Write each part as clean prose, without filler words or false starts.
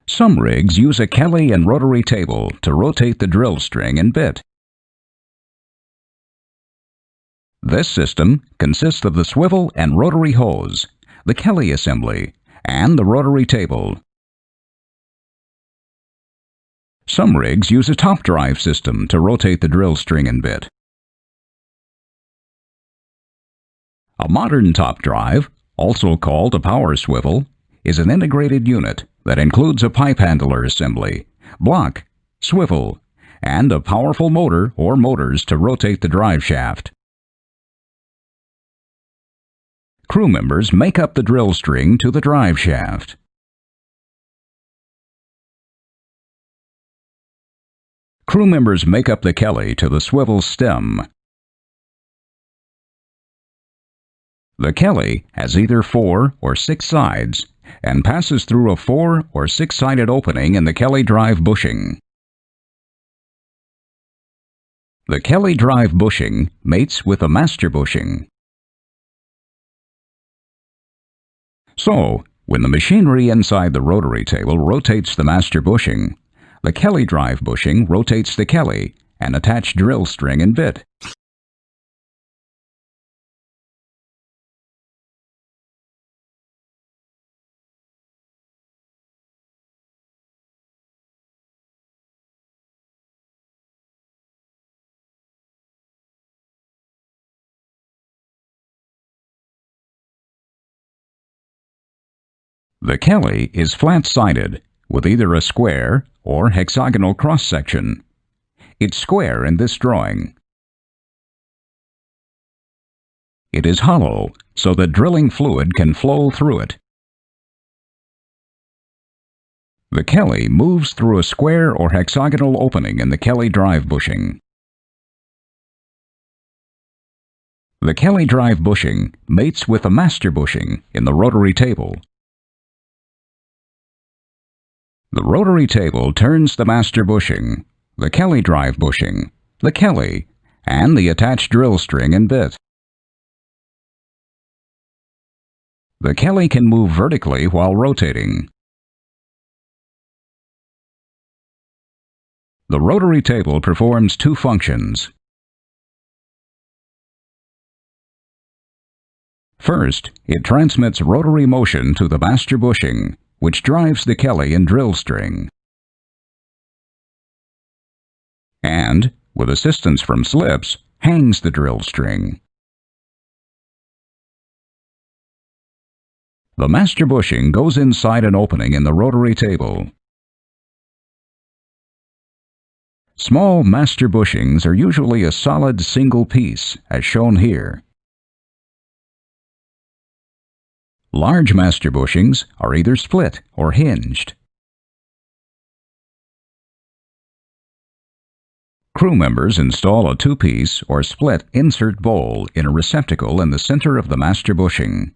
Some rigs use a Kelly and rotary table to rotate the drill string and bit. This system consists of the swivel and rotary hose, the Kelly assembly, and the rotary table. Some rigs use a top drive system to rotate the drill string and bit. A modern top drive, also called a power swivel, is an integrated unit that includes a pipe handler assembly, block, swivel, and a powerful motor or motors to rotate the drive shaft. Crew members make up the drill string to the drive shaft. Crew members make up the Kelly to the swivel stem. The Kelly has either 4 or 6 sides and passes through a 4 or 6-sided opening in the Kelly drive bushing. The Kelly drive bushing mates with the master bushing. So, when the machinery inside the rotary table rotates the master bushing, the Kelly drive bushing rotates the Kelly and attached drill string and bit. The Kelly is flat-sided, with either a square or hexagonal cross-section. It's square in this drawing. It is hollow, so that drilling fluid can flow through it. The Kelly moves through a square or hexagonal opening in the Kelly drive bushing. The Kelly drive bushing mates with the master bushing in the rotary table. The rotary table turns the master bushing, the Kelly drive bushing, the Kelly, and the attached drill string and bit. The Kelly can move vertically while rotating. The rotary table performs 2 functions. First, it transmits rotary motion to the master bushing, which drives the Kelly and drill string. And, with assistance from slips, hangs the drill string. The master bushing goes inside an opening in the rotary table. Small master bushings are usually a solid single piece, as shown here. Large master bushings are either split or hinged. Crew members install a 2-piece or split insert bowl in a receptacle in the center of the master bushing.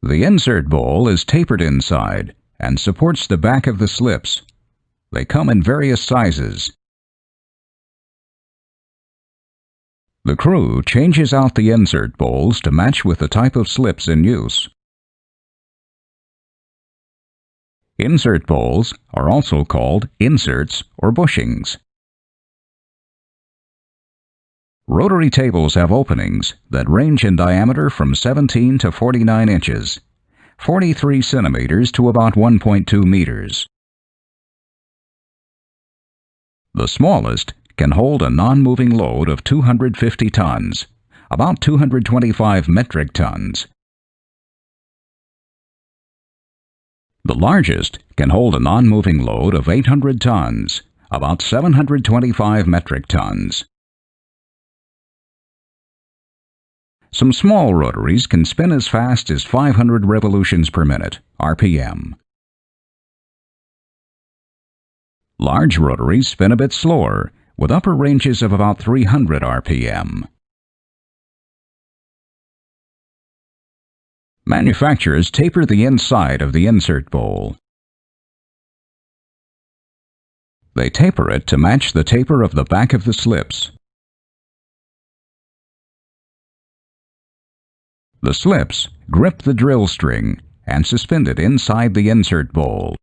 The insert bowl is tapered inside and supports the back of the slips. They come in various sizes. The crew changes out the insert bowls to match with the type of slips in use. Insert bowls are also called inserts or bushings. Rotary tables have openings that range in diameter from 17 to 49 inches, 43 centimeters to about 1.2 meters. The smallest can hold a non-moving load of 250 tons, about 225 metric tons. The largest can hold a non-moving load of 800 tons, about 725 metric tons. Some small rotaries can spin as fast as 500 revolutions per minute, RPM. Large rotaries spin a bit slower, with upper ranges of about 300 RPM. Manufacturers taper the inside of the insert bowl. They taper it to match the taper of the back of the slips. The slips grip the drill string and suspended inside the insert bowl.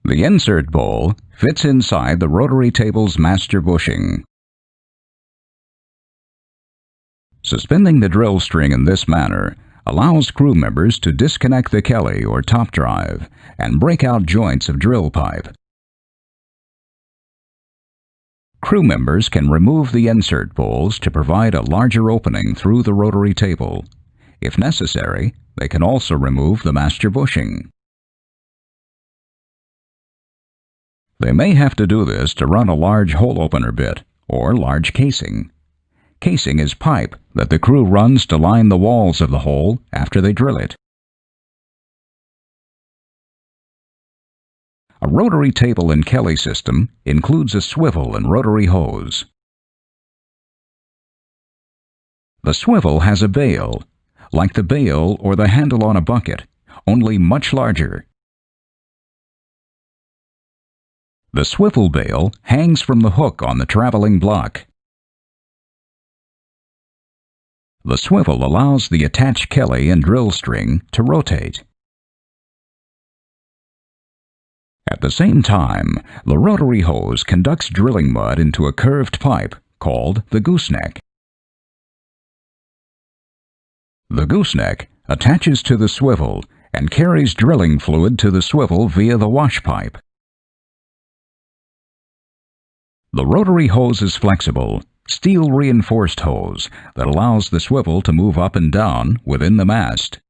The insert bowl fits inside the Rotary Tables master bushing. Suspending the drill string in this manner allows crew members to disconnect the Kelly or top drive and break out joints of drill pipe. Crew members can remove the insert bowls to provide a larger opening through the rotary table. If necessary, they can also remove the master bushing. They may have to do this to run a large hole opener bit or large casing. Casing is pipe that the crew runs to line the walls of the hole after they drill it. A rotary table and Kelly system includes a swivel and rotary hose. The swivel has a bail, like the bail or the handle on a bucket, only much larger. The swivel bail hangs from the hook on the traveling block. The swivel allows the attached Kelly and drill string to rotate. At the same time, the rotary hose conducts drilling mud into a curved pipe called the gooseneck. The gooseneck attaches to the swivel and carries drilling fluid to the swivel via the wash pipe. The rotary hose is flexible, steel-reinforced hose that allows the swivel to move up and down within the mast.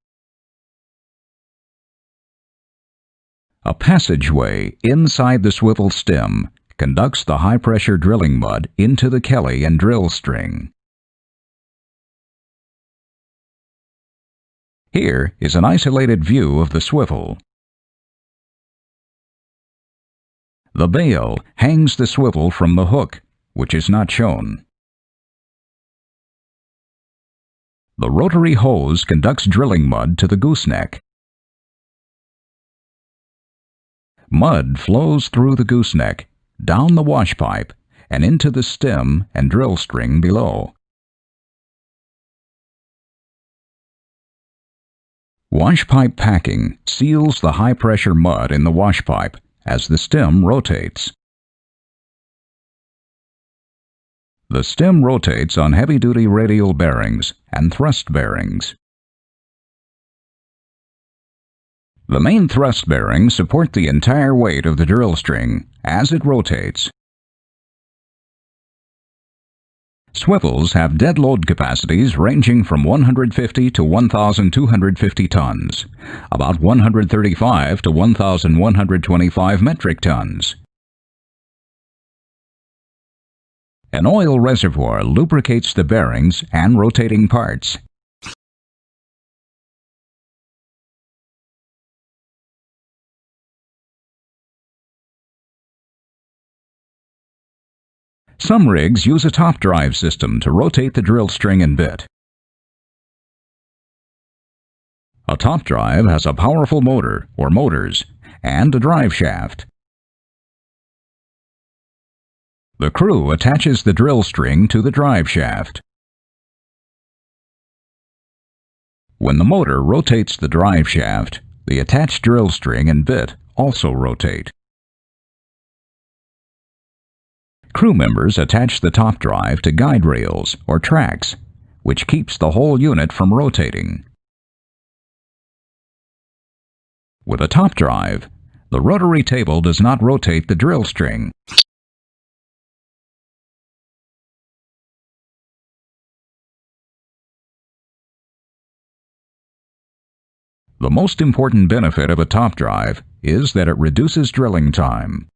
A passageway inside the swivel stem conducts the high-pressure drilling mud into the Kelly and drill string. Here is an isolated view of the swivel. The bail hangs the swivel from the hook, which is not shown. The rotary hose conducts drilling mud to the gooseneck. Mud flows through the gooseneck, down the wash pipe, and into the stem and drill string below. Wash pipe packing seals the high-pressure mud in the wash pipe as the stem rotates. The stem rotates on heavy-duty radial bearings and thrust bearings. The main thrust bearings support the entire weight of the drill string as it rotates. Swivels have dead load capacities ranging from 150 to 1,250 tons, about 135 to 1,125 metric tons. An oil reservoir lubricates the bearings and rotating parts. Some rigs use a top drive system to rotate the drill string and bit. A top drive has a powerful motor or motors and a drive shaft. The crew attaches the drill string to the drive shaft. When the motor rotates the drive shaft, the attached drill string and bit also rotate. Crew members attach the top drive to guide rails or tracks, which keeps the whole unit from rotating. With a top drive, the rotary table does not rotate the drill string. The most important benefit of a top drive is that it reduces drilling time.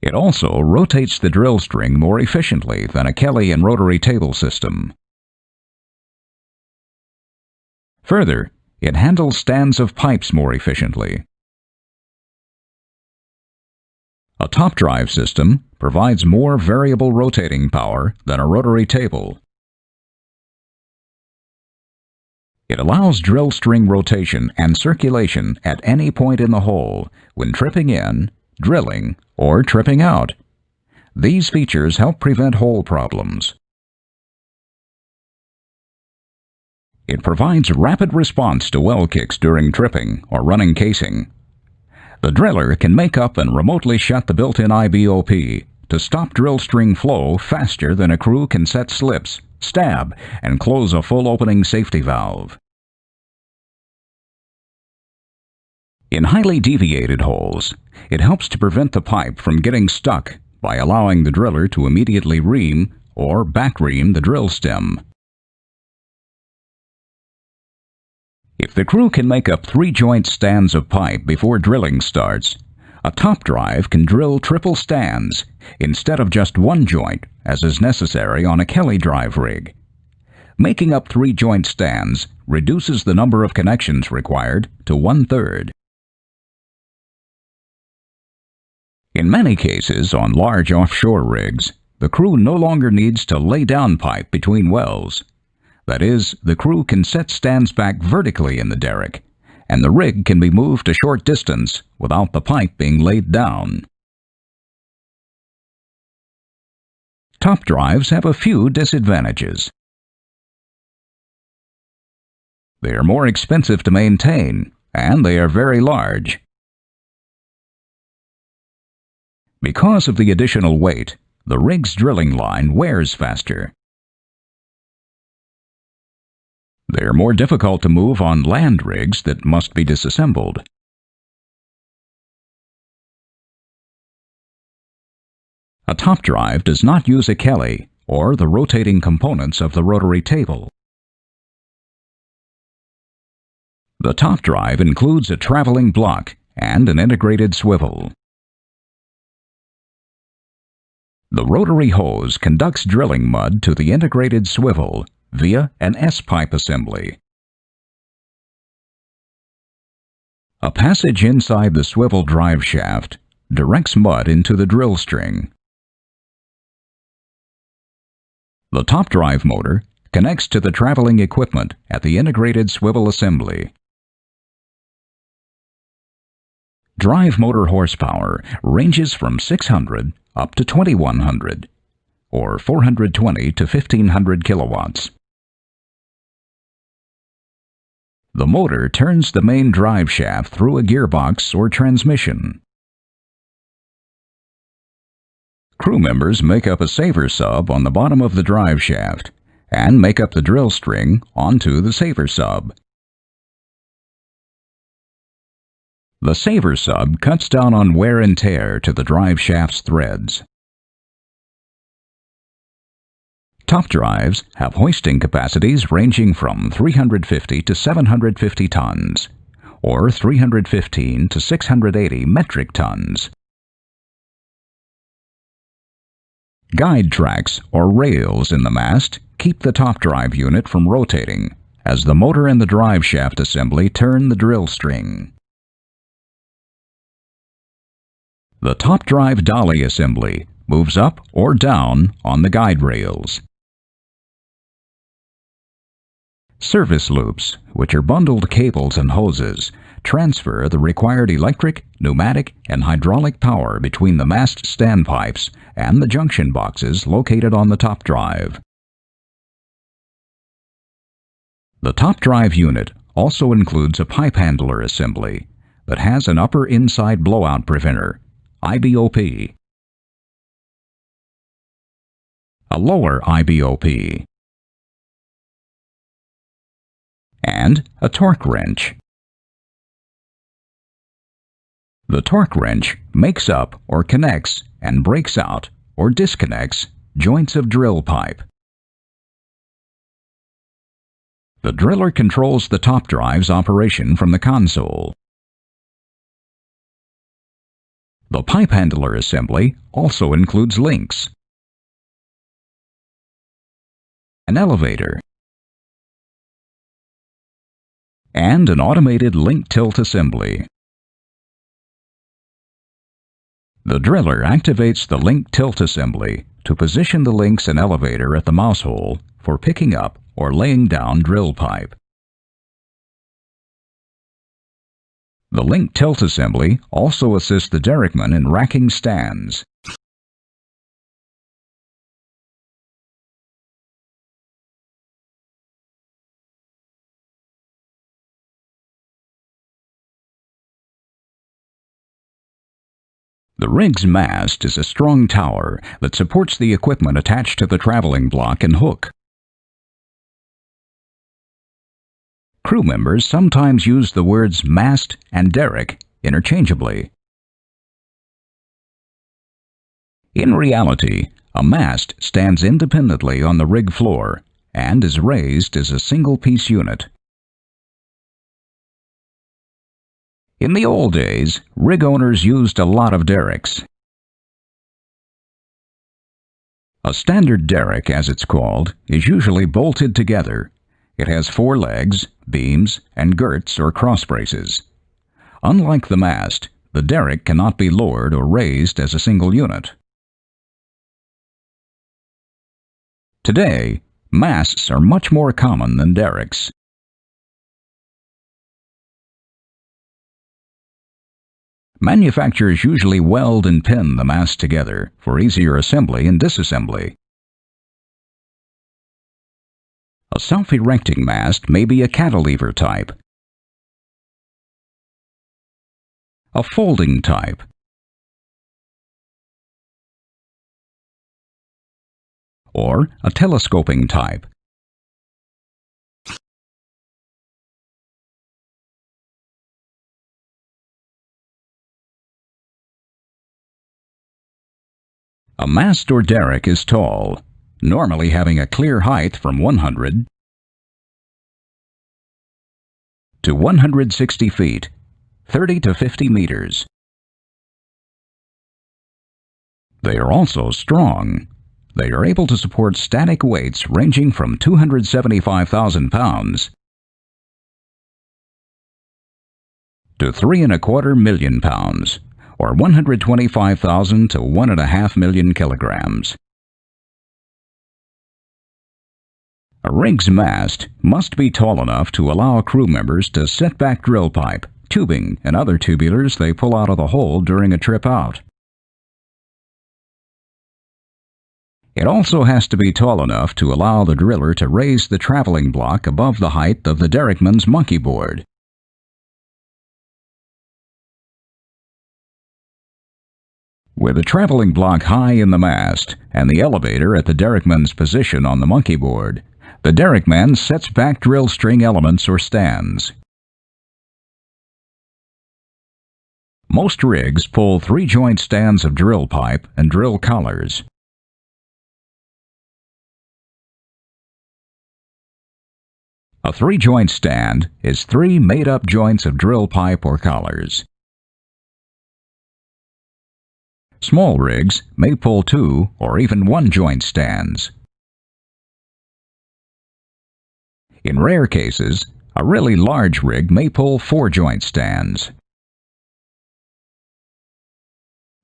It also rotates the drill string more efficiently than a Kelly and rotary table system. Further, it handles stands of pipes more efficiently. A top drive system provides more variable rotating power than a rotary table. It allows drill string rotation and circulation at any point in the hole when tripping in, drilling, or tripping out. These features help prevent hole problems. It provides rapid response to well kicks during tripping or running casing. The driller can make up and remotely shut the built-in IBOP to stop drill string flow faster than a crew can set slips, stab, and close a full opening safety valve. In highly deviated holes, it helps to prevent the pipe from getting stuck by allowing the driller to immediately ream or back ream the drill stem. If the crew can make up 3-joint stands of pipe before drilling starts, a top drive can drill triple stands instead of just 1 joint, as is necessary on a Kelly drive rig. Making up 3-joint stands reduces the number of connections required to 1/3. In many cases on large offshore rigs, the crew no longer needs to lay down pipe between wells. That is, the crew can set stands back vertically in the derrick, and the rig can be moved a short distance without the pipe being laid down. Top drives have a few disadvantages. They are more expensive to maintain, and they are very large. Because of the additional weight, the rig's drilling line wears faster. They are more difficult to move on land rigs that must be disassembled. A top drive does not use a Kelly or the rotating components of the rotary table. The top drive includes a traveling block and an integrated swivel. The rotary hose conducts drilling mud to the integrated swivel via an S-pipe assembly. A passage inside the swivel drive shaft directs mud into the drill string. The top drive motor connects to the traveling equipment at the integrated swivel assembly. Drive motor horsepower ranges from 600 up to 2100, or 420 to 1500 kilowatts. The motor turns the main drive shaft through a gearbox or transmission. Crew members make up a saver sub on the bottom of the drive shaft and make up the drill string onto the saver sub. The saver sub cuts down on wear and tear to the drive shaft's threads. Top drives have hoisting capacities ranging from 350 to 750 tons, or 315 to 680 metric tons. Guide tracks or rails in the mast keep the top drive unit from rotating as the motor and the drive shaft assembly turn the drill string. The top drive dolly assembly moves up or down on the guide rails. Service loops, which are bundled cables and hoses, transfer the required electric, pneumatic, and hydraulic power between the mast standpipes and the junction boxes located on the top drive. The top drive unit also includes a pipe handler assembly that has an upper inside blowout preventer, IBOP, a lower IBOP, and a torque wrench. The torque wrench makes up or connects and breaks out or disconnects joints of drill pipe. The driller controls the top drive's operation from the console. The pipe handler assembly also includes links, an elevator, and an automated link tilt assembly. The driller activates the link tilt assembly to position the links and elevator at the mouse hole for picking up or laying down drill pipe. The link tilt assembly also assists the derrickman in racking stands. The Riggs Mast is a strong tower that supports the equipment attached to the traveling block and hook. Crew members sometimes use the words mast and derrick interchangeably. In reality, a mast stands independently on the rig floor and is raised as a single-piece unit. In the old days, rig owners used a lot of derricks. A standard derrick, as it's called, is usually bolted together. It has 4 legs, beams, and girts or cross braces. Unlike the mast, the derrick cannot be lowered or raised as a single unit. Today, masts are much more common than derricks. Manufacturers usually weld and pin the mast together for easier assembly and disassembly. A self-erecting mast may be a cantilever type, a folding type, or a telescoping type. A mast or derrick is tall, normally having a clear height from 100 to 160 feet, 30 to 50 meters. They are also strong. They are able to support static weights ranging from 275,000 pounds to 3¼ million pounds, or 125,000 to 1½ million kilograms. A Riggs mast must be tall enough to allow crew members to set back drill pipe, tubing, and other tubulars they pull out of the hole during a trip out. It also has to be tall enough to allow the driller to raise the traveling block above the height of the derrickman's monkey board. With the traveling block high in the mast and the elevator at the derrickman's position on the monkey board, the derrickman sets back drill string elements or stands. Most rigs pull 3-joint stands of drill pipe and drill collars. A 3-joint stand is 3 made-up joints of drill pipe or collars. Small rigs may pull 2 or even 1-joint stands. In rare cases, a really large rig may pull 4-joint stands.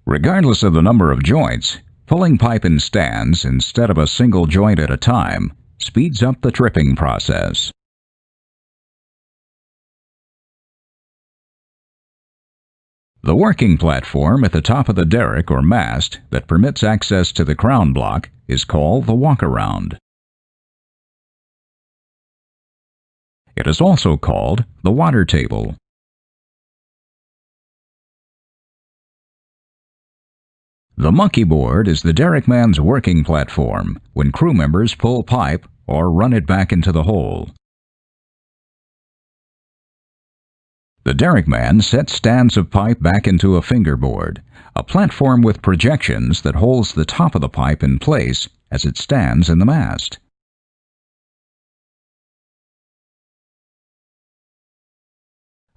Regardless of the number of joints, pulling pipe in stands instead of a single joint at a time speeds up the tripping process. The working platform at the top of the derrick or mast that permits access to the crown block is called the walk-around. It is also called the water table. The monkey board is the derrickman's working platform when crew members pull pipe or run it back into the hole. The derrickman sets stands of pipe back into a fingerboard, a platform with projections that holds the top of the pipe in place as it stands in the mast.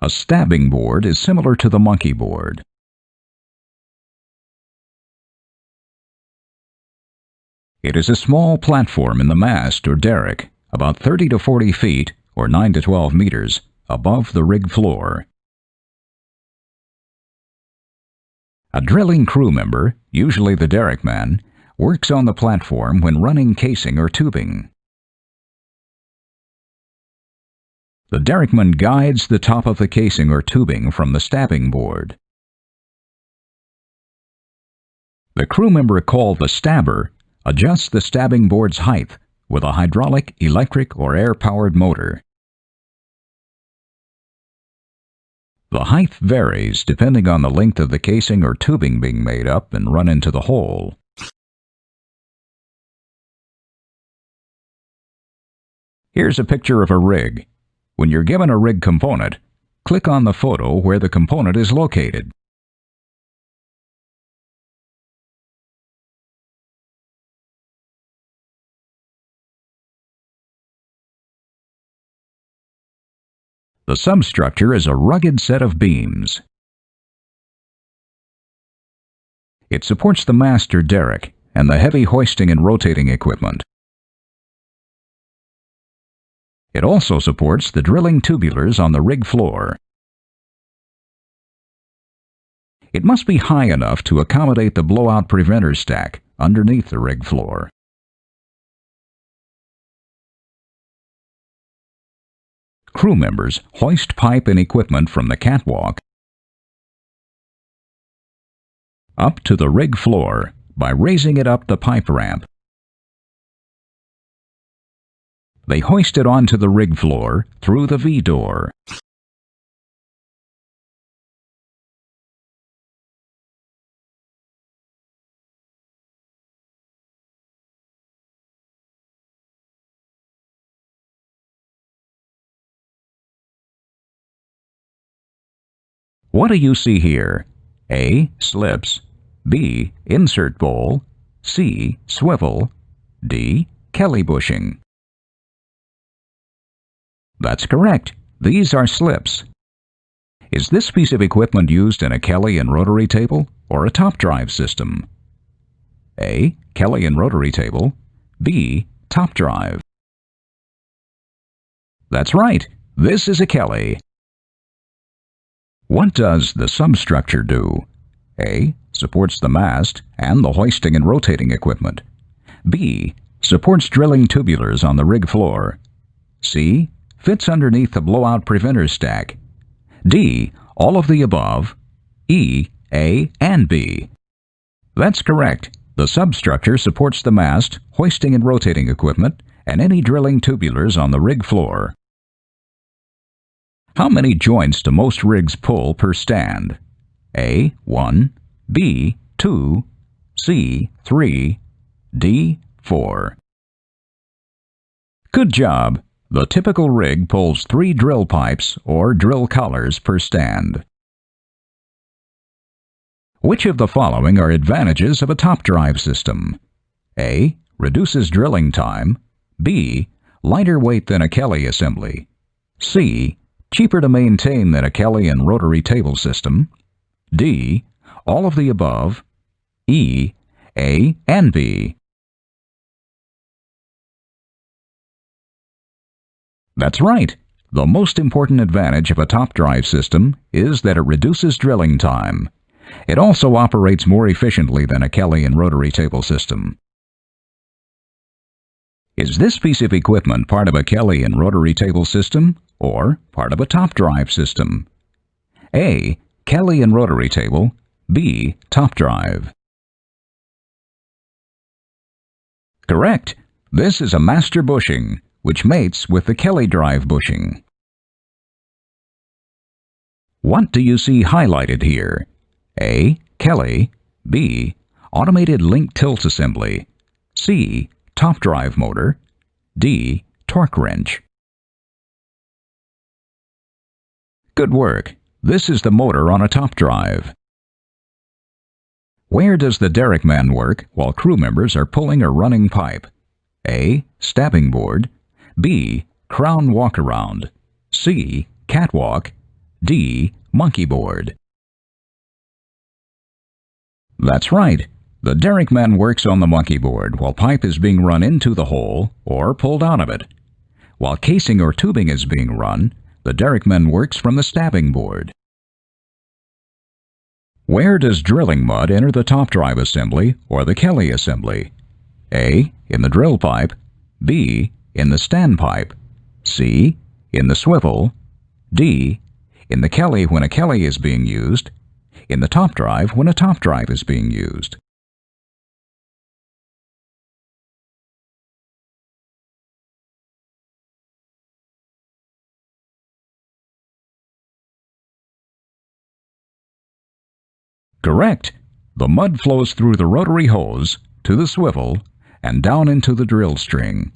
A stabbing board is similar to the monkey board. It is a small platform in the mast or derrick, about 30 to 40 feet or 9 to 12 meters, above the rig floor. A drilling crew member, usually the derrickman, works on the platform when running casing or tubing. The derrickman guides the top of the casing or tubing from the stabbing board. The crew member called the stabber adjusts the stabbing board's height with a hydraulic, electric, or air-powered motor. The height varies depending on the length of the casing or tubing being made up and run into the hole. Here's a picture of a rig. When you're given a rig component, click on the photo where the component is located. The substructure is a rugged set of beams. It supports the mast or derrick and the heavy hoisting and rotating equipment. It also supports the drilling tubulars on the rig floor. It must be high enough to accommodate the blowout preventer stack underneath the rig floor. Crew members hoist pipe and equipment from the catwalk up to the rig floor by raising it up the pipe ramp. They hoist it onto the rig floor through the V-door. What do you see here? A. Slips. B. Insert bowl. C. Swivel. D. Kelly bushing. That's correct. These are slips. Is this piece of equipment used in a Kelly and rotary table or a top drive system? A. Kelly and rotary table. B. Top drive. That's right. This is a Kelly. What does the substructure do? A. Supports the mast and the hoisting and rotating equipment. B. Supports drilling tubulars on the rig floor. C. Fits underneath the blowout preventer stack. D. All of the above. E. A and B. That's correct. The substructure supports the mast, hoisting and rotating equipment, and any drilling tubulars on the rig floor. How many joints do most rigs pull per stand? A. 1. B. 2. C. 3. D. 4. Good job! The typical rig pulls 3 drill pipes or drill collars per stand. Which of the following are advantages of a top drive system? A. Reduces drilling time. B. Lighter weight than a Kelly assembly. C. Cheaper to maintain than a Kelly and rotary table system. D. All of the above. E. A and B. That's right. The most important advantage of a top drive system is that it reduces drilling time. It also operates more efficiently than a Kelly and rotary table system. Is this piece of equipment part of a Kelly and rotary table system or part of a top drive system? A. Kelly and rotary table. B. Top drive. Correct. This is a master bushing, which mates with the Kelly drive bushing. What do you see highlighted here? A. Kelly. B. Automated link tilt assembly. C. Top drive motor. D. Torque wrench. Good work. This is the motor on a top drive. Where does the derrick man work while crew members are pulling or running pipe? A. Stabbing board. B. Crown walk-around. C. Catwalk. D. Monkey board. That's right. The derrick man works on the monkey board while pipe is being run into the hole or pulled out of it. While casing or tubing is being run, the derrick man works from the stabbing board. Where does drilling mud enter the top drive assembly or the Kelly assembly? A. In the drill pipe. B. In the standpipe. C. In the swivel. D. In the Kelly when a Kelly is being used. In the top drive when a top drive is being used. Correct. The mud flows through the rotary hose, to the swivel, and down into the drill string.